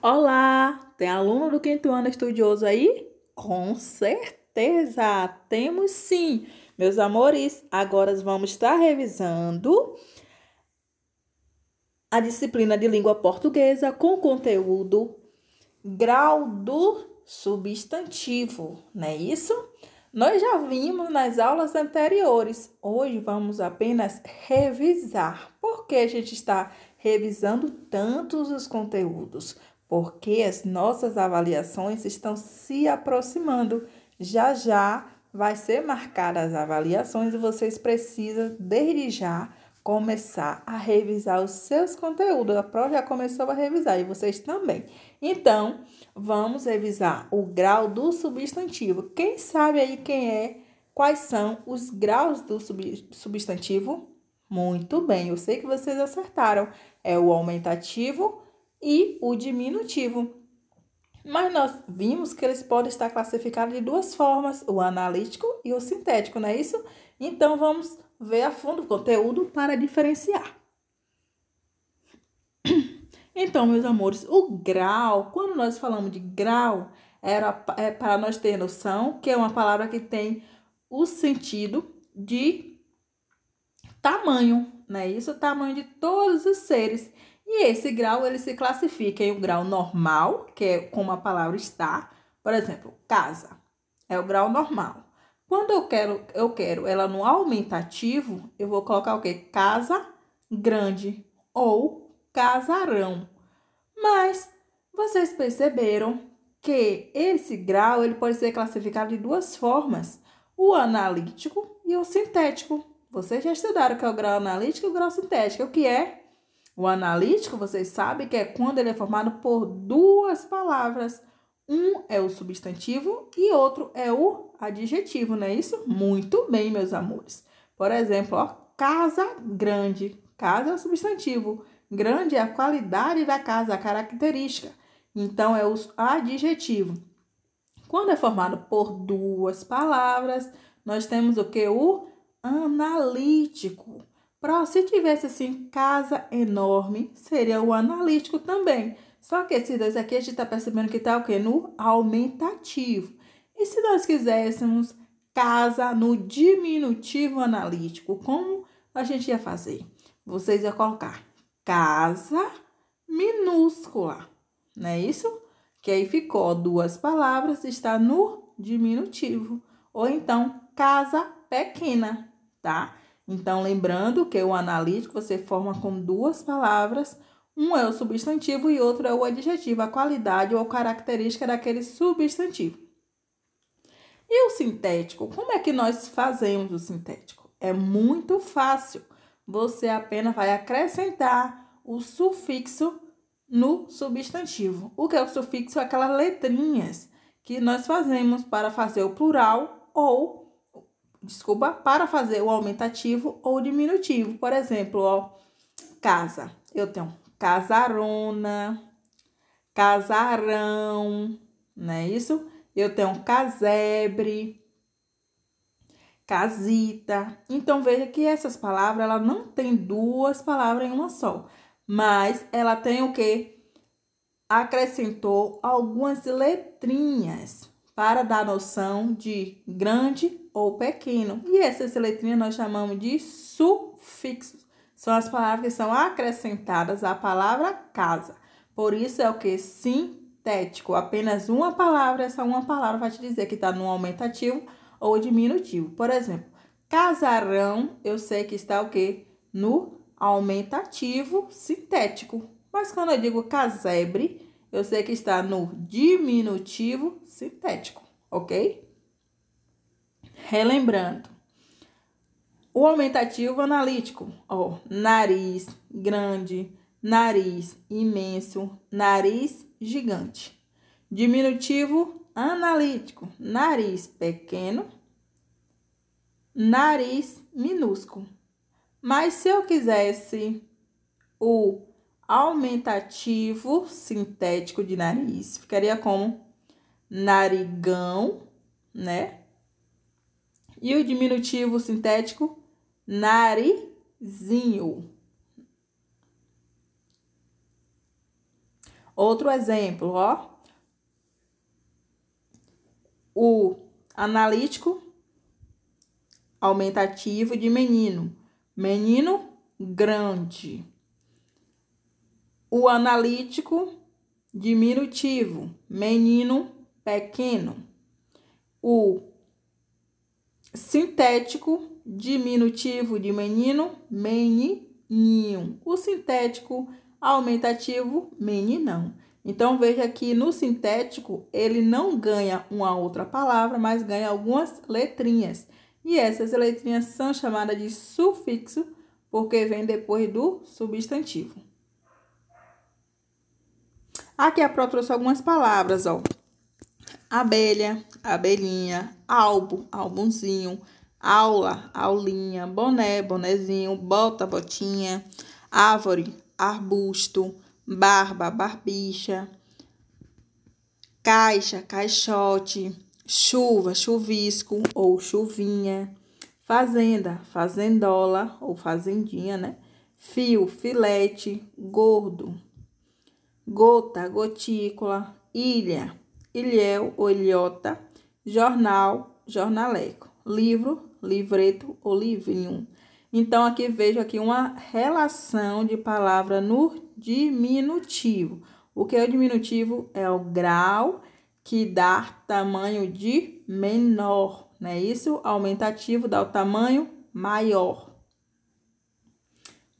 Olá, tem aluno do quinto ano estudioso aí? Com certeza, temos sim. Meus amores, agora vamos estar revisando a disciplina de língua portuguesa com conteúdo grau do substantivo, não é isso? Nós já vimos nas aulas anteriores. Hoje vamos apenas revisar. Por que a gente está revisando tantos os conteúdos? Porque as nossas avaliações estão se aproximando. Já já vai ser marcadas as avaliações e vocês precisam, desde já, começar a revisar os seus conteúdos. A prova já começou a revisar e vocês também. Então, vamos revisar o grau do substantivo. Quem sabe aí quais são os graus do substantivo? Muito bem, eu sei que vocês acertaram. É o aumentativo e o diminutivo. Mas nós vimos que eles podem estar classificados de duas formas, o analítico e o sintético, não é isso? Então, vamos ver a fundo o conteúdo para diferenciar. Então, meus amores, o grau, quando nós falamos de grau, é para nós ter noção que é uma palavra que tem o sentido de tamanho, né? Isso, o tamanho de todos os seres. E esse grau, ele se classifica em um grau normal, que é como a palavra está. Por exemplo, casa, é o grau normal. Quando eu quero ela no aumentativo, eu vou colocar o quê? Casa grande ou casarão. Mas vocês perceberam que esse grau ele pode ser classificado de duas formas, o analítico e o sintético. Vocês já estudaram que é o grau analítico e o grau sintético. O que é? O analítico, vocês sabem que é quando ele é formado por duas palavras. Um é o substantivo e outro é o adjetivo, não é isso? Muito bem, meus amores. Por exemplo, ó, casa grande. Casa é o substantivo. Grande é a qualidade da casa, a característica. Então, é o adjetivo. Quando é formado por duas palavras, nós temos o que? O analítico. Se tivesse assim, casa enorme, seria o analítico também. Só que esses dois aqui, a gente está percebendo que está o quê? No aumentativo. E se nós quiséssemos casa no diminutivo analítico, como a gente ia fazer? Vocês iam colocar casa minúscula, não é isso? Que aí ficou duas palavras, está no diminutivo. Ou então, casa pequena, tá? Então, lembrando que o analítico você forma com duas palavras, um é o substantivo e outro é o adjetivo, a qualidade ou característica daquele substantivo. E o sintético? Como é que nós fazemos o sintético? É muito fácil. Você apenas vai acrescentar o sufixo no substantivo. O que é o sufixo? Aquelas letrinhas que nós fazemos para fazer o plural ou, desculpa, para fazer o aumentativo ou diminutivo. Por exemplo, ó, casa. Eu tenho casarona, casarão, não é isso? Eu tenho casebre, casita. Então, veja que essas palavras, ela não tem duas palavras em uma só. Mas ela tem o quê? Acrescentou algumas letrinhas para dar noção de grande ou pequeno. E essas letrinhas nós chamamos de sufixos. São as palavras que são acrescentadas à palavra casa. Por isso é o que? Sintético. Apenas uma palavra, essa uma palavra vai te dizer que está no aumentativo ou diminutivo. Por exemplo, casarão, eu sei que está o quê? No aumentativo sintético. Mas quando eu digo casebre, eu sei que está no diminutivo sintético, ok? Relembrando, o aumentativo analítico, ó, nariz grande, nariz imenso, nariz gigante. Diminutivo analítico, nariz pequeno, nariz minúsculo. Mas se eu quisesse o aumentativo sintético de nariz, ficaria como narigão, né? E o diminutivo sintético, narizinho. Outro exemplo, ó. O analítico aumentativo de menino. Menino grande. O analítico diminutivo. Menino pequeno. O sintético diminutivo de menino. Menininho. O sintético aumentativo, meninão. Então, veja que no sintético, ele não ganha uma outra palavra, mas ganha algumas letrinhas. E essas letrinhas são chamadas de sufixo, porque vem depois do substantivo. Aqui a Pró trouxe algumas palavras, ó. Abelha, abelhinha, álbum, álbumzinho, aula, aulinha, boné, bonezinho, bota, botinha, árvore, arbusto, barba, barbicha, caixa, caixote, chuva, chuvisco ou chuvinha, fazenda, fazendola ou fazendinha, né? Fio, filete, gordo, gota, gotícula, ilha, ilhéu ou ilhota, jornal, jornaleco, livro, livreto ou livrinho. Então, aqui vejo aqui uma relação de palavra no diminutivo. O que é o diminutivo? É o grau que dá tamanho de menor, não é isso? Aumentativo dá o tamanho maior.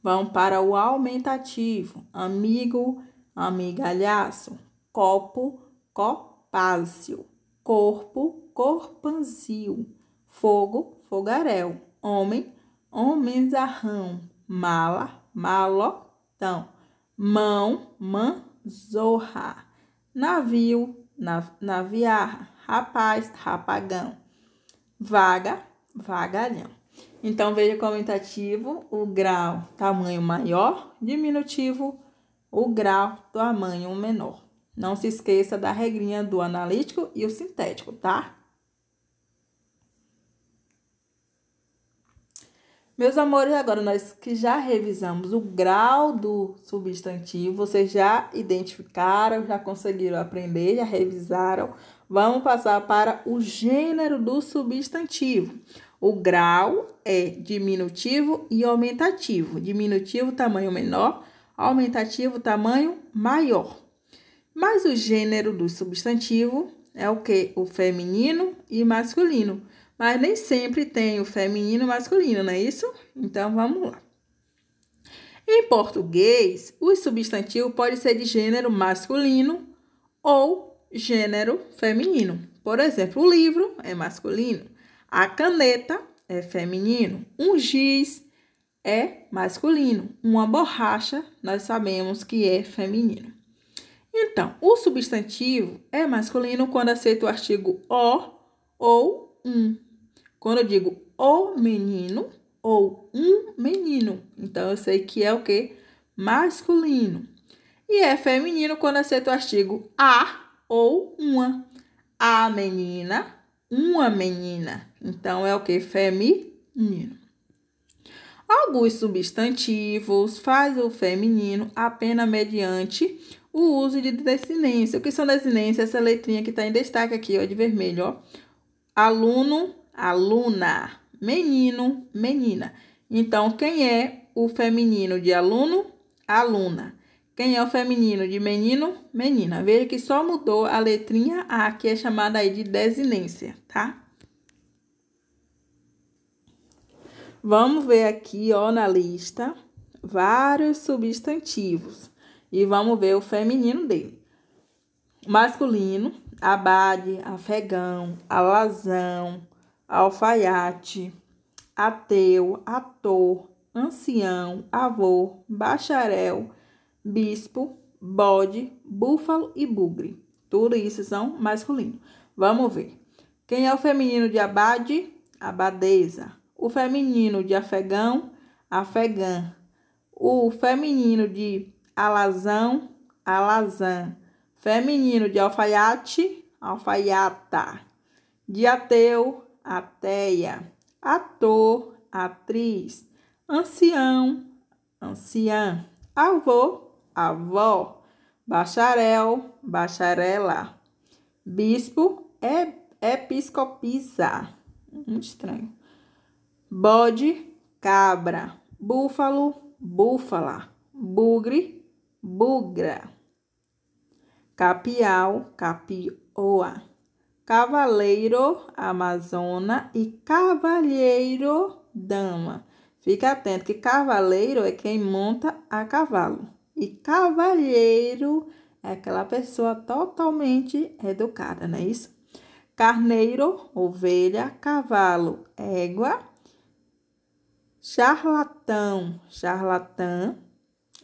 Vamos para o aumentativo. Amigo, amigalhaço, copo, copáceo, corpo, corpanzil, fogo, fogaréu, homem, homenzarrão, mala, malotão, mão, manzorra, navio, naviar, rapaz, rapagão, vaga, vagalhão. Então, veja como aumentativo, o grau, tamanho maior, diminutivo, o grau, tamanho menor. Não se esqueça da regrinha do analítico e o sintético, tá? Meus amores, agora nós que já revisamos o grau do substantivo, vocês já identificaram, já conseguiram aprender, já revisaram. Vamos passar para o gênero do substantivo. O grau é diminutivo e aumentativo. Diminutivo, tamanho menor, aumentativo, tamanho maior. Mas o gênero do substantivo é o quê? O feminino e masculino. Mas nem sempre tem o feminino e masculino, não é isso? Então, vamos lá. Em português, o substantivo pode ser de gênero masculino ou gênero feminino. Por exemplo, o livro é masculino, a caneta é feminino, um giz é masculino, uma borracha nós sabemos que é feminino. Então, o substantivo é masculino quando aceita o artigo o ou um. Quando eu digo o menino ou um menino, então eu sei que é o quê? Masculino. E é feminino quando aceita o artigo a ou uma. A menina, uma menina. Então é o quê? Feminino. Alguns substantivos faz o feminino apenas mediante o uso de desinência. O que são desinências? Essa letrinha que está em destaque aqui, ó, de vermelho, ó. Aluno, aluna, menino, menina. Então, quem é o feminino de aluno? Aluna. Quem é o feminino de menino? Menina. Veja que só mudou a letrinha A, que é chamada aí de desinência, tá? Vamos ver aqui, ó, na lista, vários substantivos. E vamos ver o feminino dele. Masculino, abade, afegão, alazão, alfaiate, ateu, ator, ancião, avô, bacharel, bispo, bode, búfalo e bugre. Tudo isso são masculinos. Vamos ver. Quem é o feminino de abade? Abadesa. O feminino de afegão? Afegã. O feminino de alazão? Alazã. Feminino de alfaiate? Alfaiata. De ateu? Ateia. Ator? Atriz. Ancião? Anciã. Avô? Avó. bacharel, bacharela. Bispo, episcopizar. Muito estranho. Bode, cabra. Búfalo, búfala. Bugre, bugra. Capial, capioa. Cavaleiro, amazona. E cavalheiro, dama. Fica atento que cavaleiro é quem monta a cavalo. E cavalheiro é aquela pessoa totalmente educada, não é isso? Carneiro, ovelha. Cavalo, égua. Charlatão, charlatã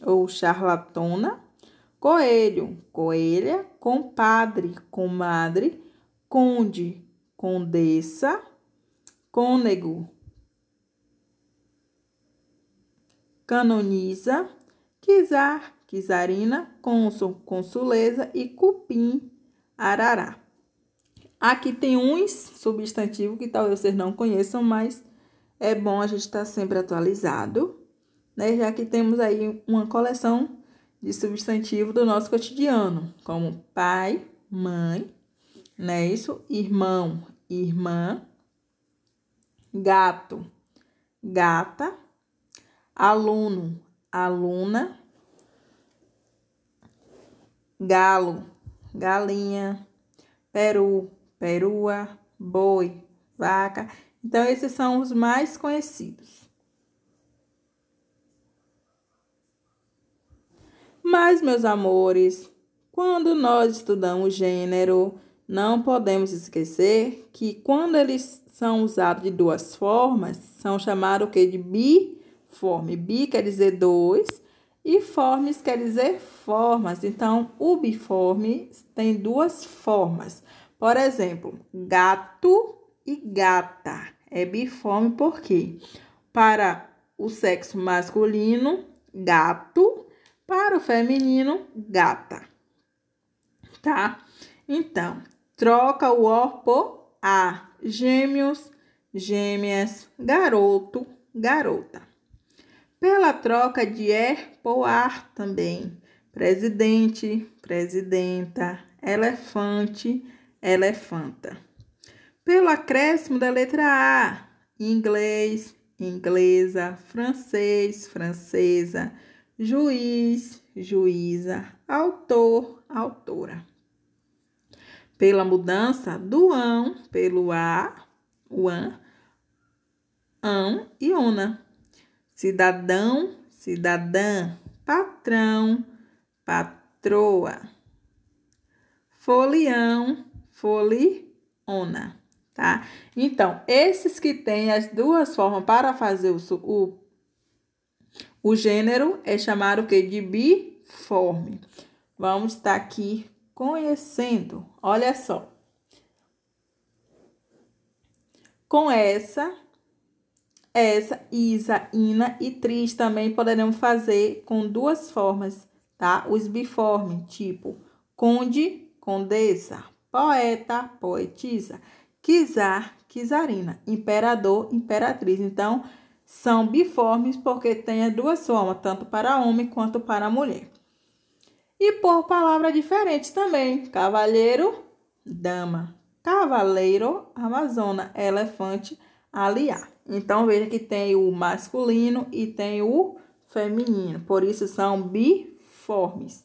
ou charlatona. Coelho, coelha. Compadre, comadre. Conde, condessa. Cônego, canoniza. Quizar, quizarina. Cônsul, consuleza. E cupim, arará. Aqui tem uns substantivos que talvez vocês não conheçam, mas é bom a gente estar sempre atualizado, né? Já que temos aí uma coleção de substantivos do nosso cotidiano, como pai, mãe, né? Isso, irmão, irmã, gato, gata, aluno, aluna, galo, galinha, peru, perua, boi, vaca. Então, esses são os mais conhecidos. Mas, meus amores, quando nós estudamos gênero, não podemos esquecer que quando eles são usados de duas formas, são chamados o quê? De biforme. Bi quer dizer dois e formes quer dizer formas. Então, o biforme tem duas formas. Por exemplo, gato e gata. É biforme porque para o sexo masculino, gato, para o feminino, gata. Tá? Então, troca o O por A. Gêmeos, gêmeas, garoto, garota. Pela troca de E por AR também. Presidente, presidenta, elefante, elefanta. Pelo acréscimo da letra A, inglês, inglesa, francês, francesa, juiz, juíza, autor, autora. Pela mudança do ão, pelo A, o an, ão e ona. Cidadão, cidadã, patrão, patroa. Folião, foliona. Tá? Então, esses que têm as duas formas para fazer o gênero é chamado o quê? De biforme. Vamos estar aqui conhecendo. Olha só. Com essa, isa, ina e tris também poderemos fazer com duas formas, tá? Os biformes, tipo conde, condessa, poeta, poetisa. Quizar, quizarina, imperador, imperatriz. Então, são biformes porque tem as duas formas, tanto para homem quanto para mulher. E por palavras diferentes também. Cavalheiro, dama. Cavaleiro, amazona. Elefante, aliar. Então, veja que tem o masculino e tem o feminino. Por isso, são biformes.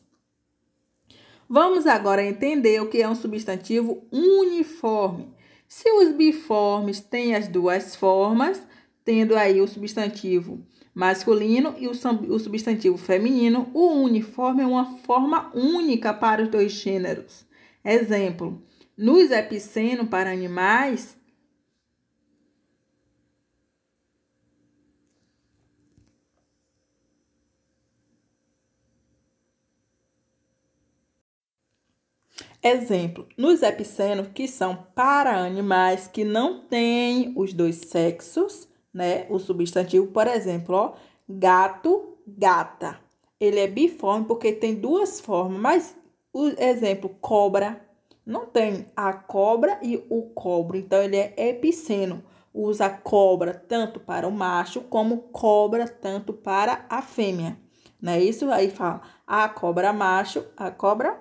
Vamos agora entender o que é um substantivo uniforme. Se os biformes têm as duas formas, tendo aí o substantivo masculino e o substantivo feminino, o uniforme é uma forma única para os dois gêneros. Exemplo, nos epicenos para animais, nos epicenos, que são para animais que não têm os dois sexos, né? O substantivo, por exemplo, ó, gato, gata. Ele é biforme porque tem duas formas, mas o exemplo, cobra, não tem a cobra e o cobro. Então, ele é epiceno. Usa cobra tanto para o macho como cobra tanto para a fêmea. Não é isso? Aí fala a cobra macho, a cobra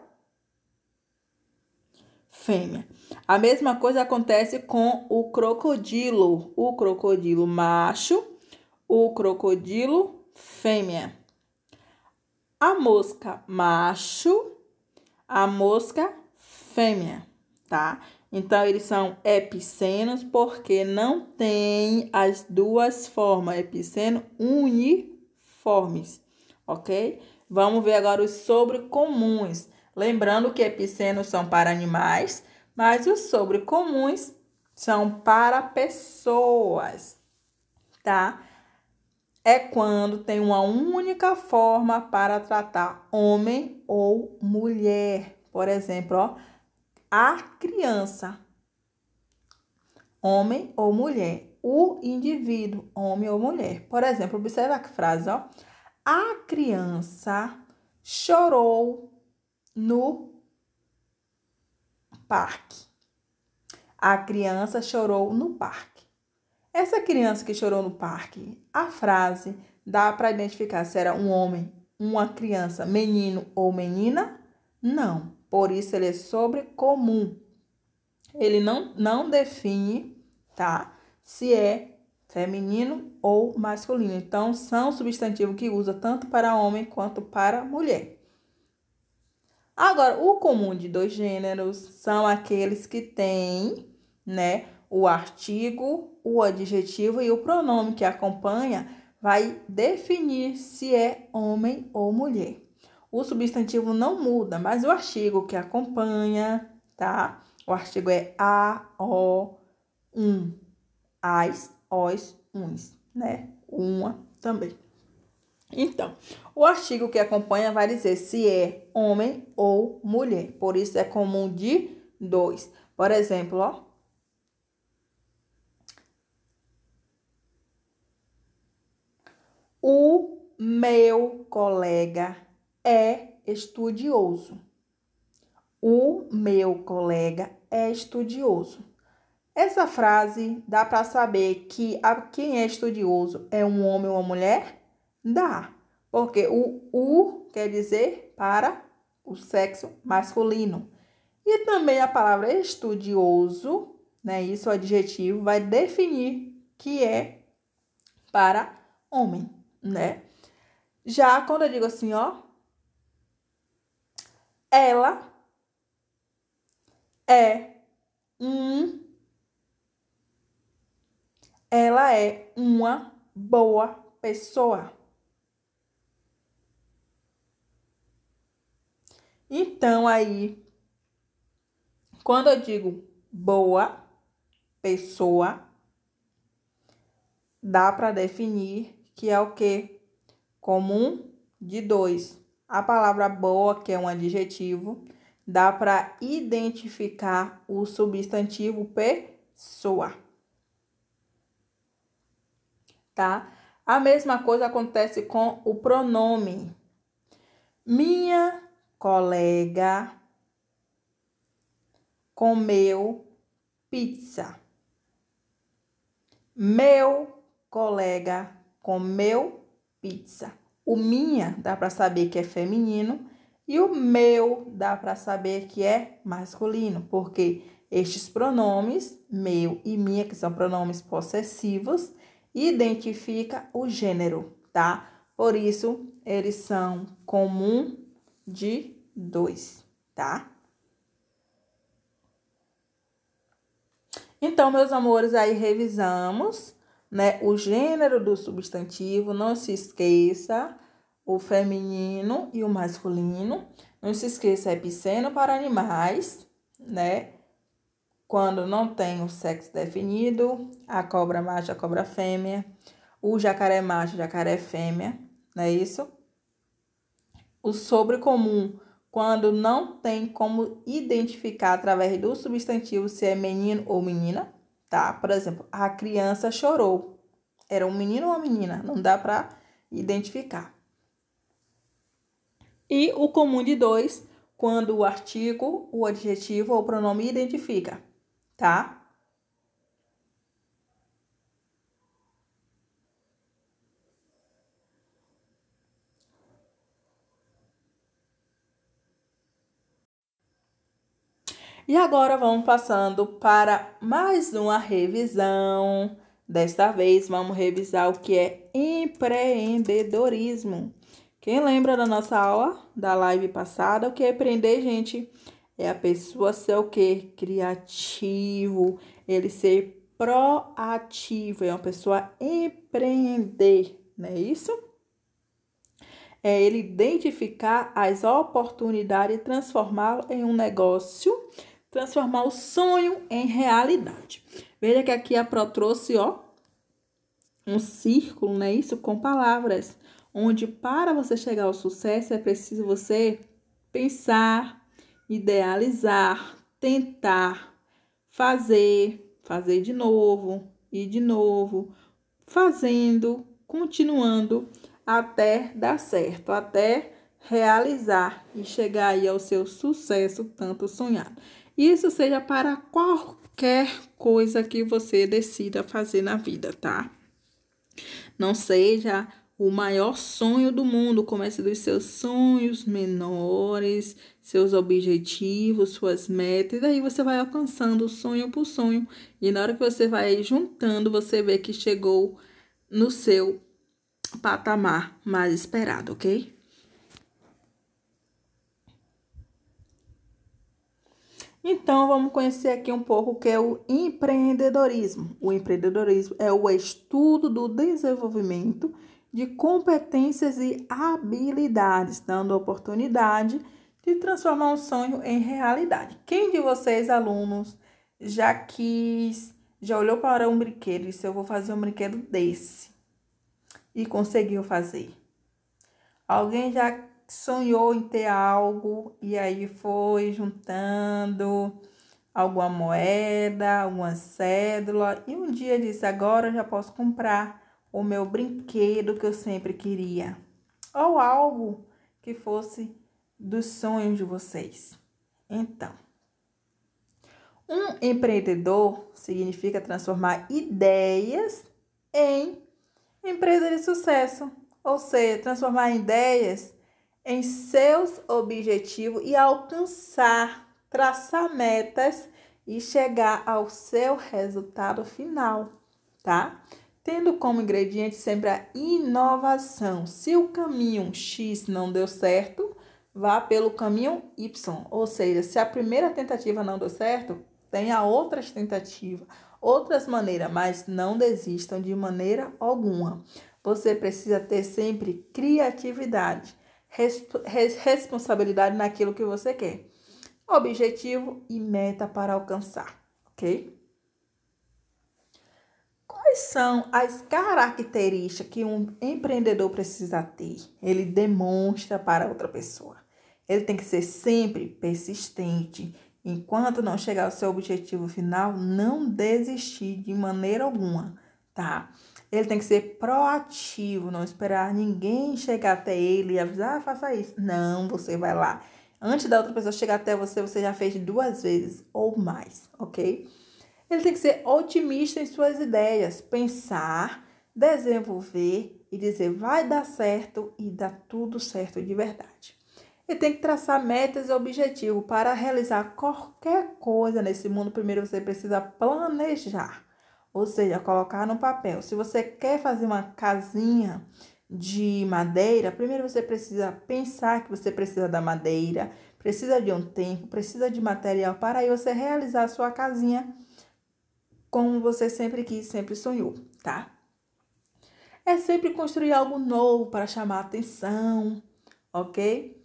fêmea. A mesma coisa acontece com o crocodilo macho, o crocodilo fêmea. A mosca macho, a mosca fêmea, tá? Então, eles são epicenos porque não tem as duas formas, epiceno uniformes, ok? Vamos ver agora os sobrecomuns. Lembrando que epicenos são para animais, mas os sobrecomuns são para pessoas, tá? É quando tem uma única forma para tratar homem ou mulher. Por exemplo, ó, a criança, homem ou mulher. O indivíduo, homem ou mulher. Por exemplo, observa a frase, ó. A criança chorou no parque. A criança chorou no parque. Essa criança que chorou no parque, a frase dá para identificar se era um homem, uma criança, menino ou menina? Não. Por isso ele é sobrecomum. Ele não define, tá? Se é feminino ou masculino. Então, são substantivos que usa tanto para homem quanto para mulher. Agora, o comum de dois gêneros são aqueles que têm, né, o artigo, o adjetivo e o pronome que acompanha vai definir se é homem ou mulher. O substantivo não muda, mas o artigo que acompanha, tá? O artigo é a, o, as, os, uns, né? Uma também. Então, o artigo que acompanha vai dizer se é homem ou mulher. Por isso é comum de dois. Por exemplo, ó. O meu colega é estudioso. O meu colega é estudioso. Essa frase dá para saber que quem é estudioso é um homem ou uma mulher? Dá. Porque o quer dizer para o sexo masculino. E também a palavra estudioso, né? Isso, o adjetivo, vai definir que é para homem, né? Já quando eu digo assim, ó, ela é um, ela é uma boa pessoa. Então, aí, quando eu digo boa pessoa, dá para definir que é o quê? Comum de dois. A palavra boa, que é um adjetivo, dá para identificar o substantivo pessoa, tá? A mesma coisa acontece com o pronome. Minha colega comeu pizza. Meu colega comeu pizza. O minha dá para saber que é feminino e o meu dá para saber que é masculino, porque estes pronomes, meu e minha, que são pronomes possessivos, identifica o gênero, tá? Por isso, eles são comum de dois, tá? Então, meus amores, aí revisamos, né, o gênero do substantivo. Não se esqueça o feminino e o masculino. Não se esqueça epiceno para animais, né? Quando não tem o sexo definido, a cobra macho, a cobra fêmea, o jacaré macho, jacaré fêmea, não é isso? O sobrecomum, quando não tem como identificar através do substantivo se é menino ou menina, tá? Por exemplo, a criança chorou. Era um menino ou uma menina? Não dá para identificar. E o comum de dois, quando o artigo, o adjetivo ou o pronome identifica, tá? E agora vamos passando para mais uma revisão. Desta vez vamos revisar o que é empreendedorismo. Quem lembra da nossa aula da live passada? O que é empreender, gente? É a pessoa ser o quê? Criativo, ele ser proativo, é uma pessoa empreender, não é isso? É ele identificar as oportunidades e transformá-lo em um negócio, transformar o sonho em realidade. Veja que aqui a Pro trouxe, ó, um círculo, né? Isso com palavras, onde para você chegar ao sucesso é preciso você pensar, idealizar, tentar, fazer de novo e de novo, fazendo, continuando até dar certo, até realizar e chegar aí ao seu sucesso tanto sonhado. Isso seja para qualquer coisa que você decida fazer na vida, tá? Não seja o maior sonho do mundo, comece dos seus sonhos menores, seus objetivos, suas metas, e daí você vai alcançando sonho por sonho, e na hora que você vai juntando, você vê que chegou no seu patamar mais esperado, ok? Então, vamos conhecer aqui um pouco o que é o empreendedorismo. O empreendedorismo é o estudo do desenvolvimento de competências e habilidades, dando oportunidade de transformar um sonho em realidade. Quem de vocês, alunos, já olhou para um brinquedo e disse, eu vou fazer um brinquedo desse? E conseguiu fazer? Alguém já sonhou em ter algo e aí foi juntando alguma moeda, alguma cédula e um dia disse, agora eu já posso comprar o meu brinquedo que eu sempre queria. Ou algo que fosse dos sonhos de vocês. Então, um empreendedor significa transformar ideias em empresa de sucesso. Ou seja, transformar ideias em seus objetivos e alcançar, traçar metas e chegar ao seu resultado final, tá? Tendo como ingrediente sempre a inovação. Se o caminho X não deu certo, vá pelo caminho Y. Ou seja, se a primeira tentativa não deu certo, tenha outras tentativas, outras maneiras, mas não desistam de maneira alguma. Você precisa ter sempre criatividade, responsabilidade naquilo que você quer, objetivo e meta para alcançar, ok? Quais são as características que um empreendedor precisa ter? Ele demonstra para outra pessoa. Ele tem que ser sempre persistente. Enquanto não chegar ao seu objetivo final, não desistir de maneira alguma, tá? Ele tem que ser proativo, não esperar ninguém chegar até ele e avisar, faça isso. Não, você vai lá. Antes da outra pessoa chegar até você, você já fez 2 vezes ou mais, ok? Ele tem que ser otimista em suas ideias, pensar, desenvolver e dizer vai dar certo e dá tudo certo de verdade. Ele tem que traçar metas e objetivos. Para realizar qualquer coisa nesse mundo, primeiro você precisa planejar. Ou seja, colocar no papel. Se você quer fazer uma casinha de madeira, primeiro você precisa pensar que você precisa da madeira, precisa de um tempo, precisa de material para aí você realizar a sua casinha como você sempre quis, sempre sonhou, tá? É sempre construir algo novo para chamar a atenção, ok?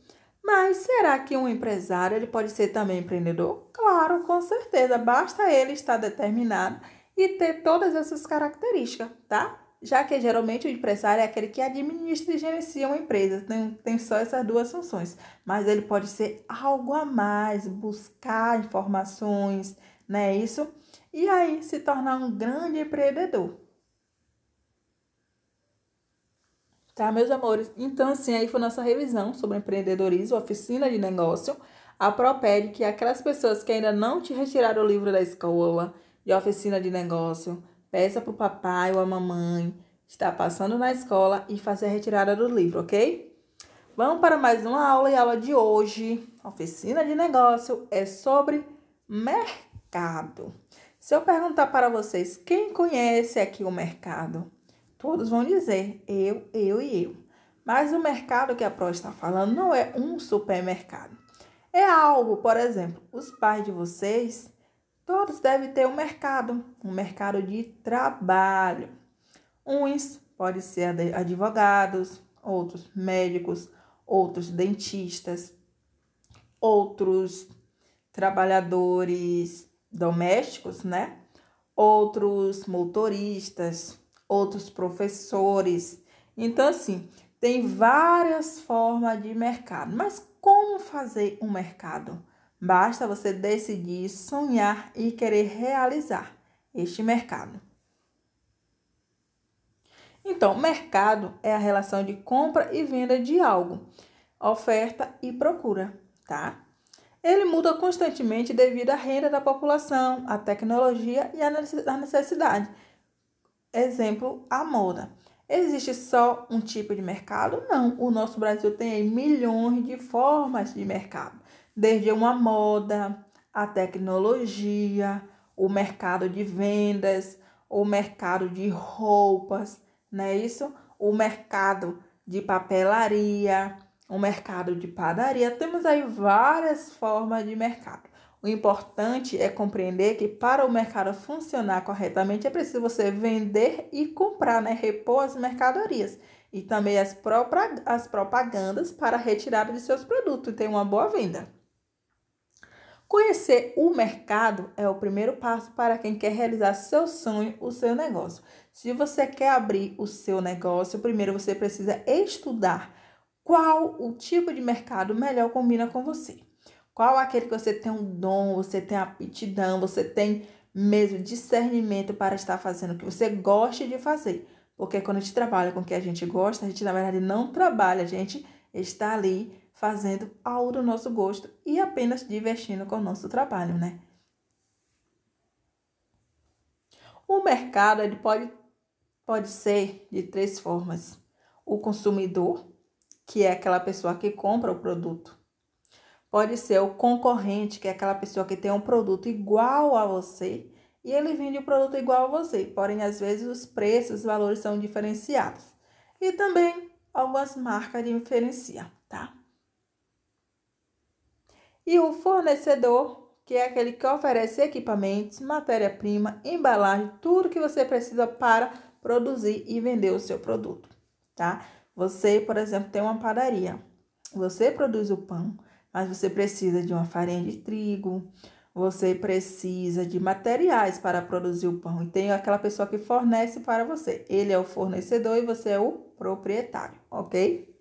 Mas será que um empresário ele pode ser também empreendedor? Claro, com certeza. Basta ele estar determinado e ter todas essas características, tá? Já que geralmente o empresário é aquele que administra e gerencia uma empresa, tem só essas 2 funções. Mas ele pode ser algo a mais, buscar informações, não é isso? E aí se tornar um grande empreendedor. Tá, meus amores? Então, assim, aí foi nossa revisão sobre empreendedorismo, oficina de negócio. A Pro pede que aquelas pessoas que ainda não te retiraram o livro da escola, de oficina de negócio, peça para o papai ou a mamãe estar passando na escola e fazer a retirada do livro, ok? Vamos para mais uma aula e a aula de hoje. Oficina de negócio é sobre Mercado. Se eu perguntar para vocês, quem conhece aqui o mercado? Todos vão dizer, eu e eu. Mas o mercado que a Pro está falando não é um supermercado. É algo, por exemplo, os pais de vocês, todos devem ter um mercado de trabalho. Uns podem ser advogados, outros médicos, outros dentistas, outros trabalhadores domésticos, né? Outros motoristas, outros professores. Então, assim, tem várias formas de mercado. Mas como fazer um mercado? Basta você decidir, sonhar e querer realizar este mercado. Então, mercado é a relação de compra e venda de algo, oferta e procura, tá? Ele muda constantemente devido à renda da população, à tecnologia e à necessidade. Exemplo, a moda. Existe só um tipo de mercado? Não. O nosso Brasil tem aí milhões de formas de mercado. Desde uma moda, a tecnologia, o mercado de vendas, o mercado de roupas, não é isso? O mercado de papelaria, o mercado de padaria. Temos aí várias formas de mercado. O importante é compreender que para o mercado funcionar corretamente é preciso você vender e comprar, né? Repor as mercadorias e também as propagandas para a retirada de seus produtos e ter uma boa venda. Conhecer o mercado é o primeiro passo para quem quer realizar seu sonho, o seu negócio. Se você quer abrir o seu negócio, primeiro você precisa estudar qual o tipo de mercado melhor combina com você. Qual aquele que você tem um dom, você tem aptidão, você tem mesmo discernimento para estar fazendo o que você gosta de fazer. Porque quando a gente trabalha com o que a gente gosta, a gente na verdade não trabalha, a gente está ali fazendo algo do nosso gosto e apenas divertindo com o nosso trabalho, né? O mercado ele pode ser de três formas. O consumidor, que é aquela pessoa que compra o produto. Pode ser o concorrente, que é aquela pessoa que tem um produto igual a você e ele vende o produto igual a você, porém, às vezes, os preços, os valores são diferenciados. E também algumas marcas diferenciam, tá? E o fornecedor, que é aquele que oferece equipamentos, matéria-prima, embalagem, tudo que você precisa para produzir e vender o seu produto, tá? Você, por exemplo, tem uma padaria, você produz o pão, mas você precisa de uma farinha de trigo, você precisa de materiais para produzir o pão. E tem aquela pessoa que fornece para você. Ele é o fornecedor e você é o proprietário, ok?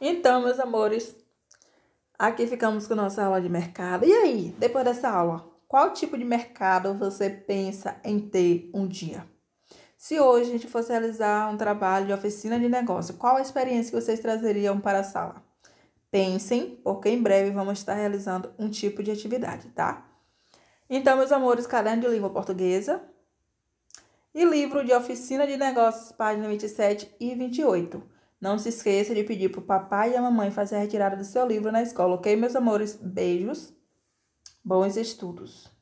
Então, meus amores, aqui ficamos com nossa aula de mercado. E aí, depois dessa aula, qual tipo de mercado você pensa em ter um dia? Se hoje a gente fosse realizar um trabalho de oficina de negócio, qual a experiência que vocês trazeriam para a sala? Pensem, porque em breve vamos estar realizando um tipo de atividade, tá? Então, meus amores, caderno de língua portuguesa e livro de oficina de negócios, página 27 e 28. Não se esqueça de pedir para o papai e a mamãe fazer a retirada do seu livro na escola, ok, meus amores? Beijos, bons estudos!